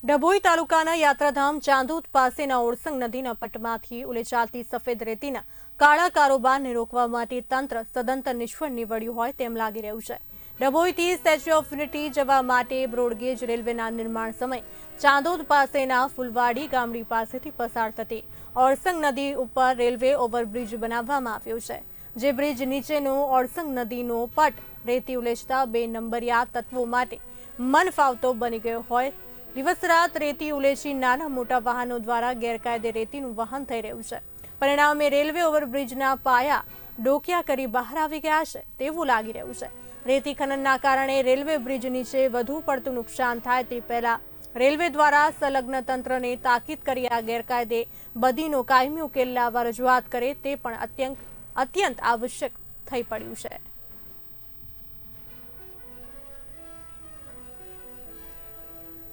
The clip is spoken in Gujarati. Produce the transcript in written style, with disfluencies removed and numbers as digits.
ડભોઈ તાલુકાના યાત્રાધામ ચાંદોદ પાસેના ઓરસંગ નદીના પટમાંથી ઉલેચાલતી સફેદ રેતીના કાળા કારોબારને રોકવા માટે તંત્ર સદંતર નિષ્ફળ નીવડ્યું હોય તેમ લાગી રહ્યું છે। ડભોઈથી સ્ટેચ્યુ ઓફ યુનિટી જવા માટે બ્રોડગેજ રેલવેના નિર્માણ સમયે ચાંદોદ પાસેના ફુલવાડી ગામડી પાસેથી પસાર થતી ઓરસંગ નદી ઉપર રેલવે ઓવરબ્રિજ બનાવવામાં આવ્યો છે, જે બ્રિજ નીચેનો ઓરસંગ નદીનો પટ રેતી ઉલેચતા બે નંબરિયા તત્વો માટે મન ફાવતો બની ગયો હોય। દિવસ રાત રેતી ઉલેચી નાના મોટા વાહનો દ્વારા ગેરકાયદે રેતીનું વહન થઈ રહ્યું છે। પરિણામે રેલવે ઓવરબ્રિજના પાયા ડોકિયા કરી બહાર આવી ગયા છે તેવું લાગી રહ્યું છે। રેતી ખનનના કારણે રેલવે બ્રિજ નીચે વધુ પડતું નુકસાન થાય તે પહેલા રેલવે દ્વારા સંલગ્ન તંત્રને તાકીદ કરી આ ગેરકાયદે બદીનો કાયમી ઉકેલ લાવવા રજૂઆત કરે તે પણ અત્યંત આવશ્યક થઈ પડ્યું છે।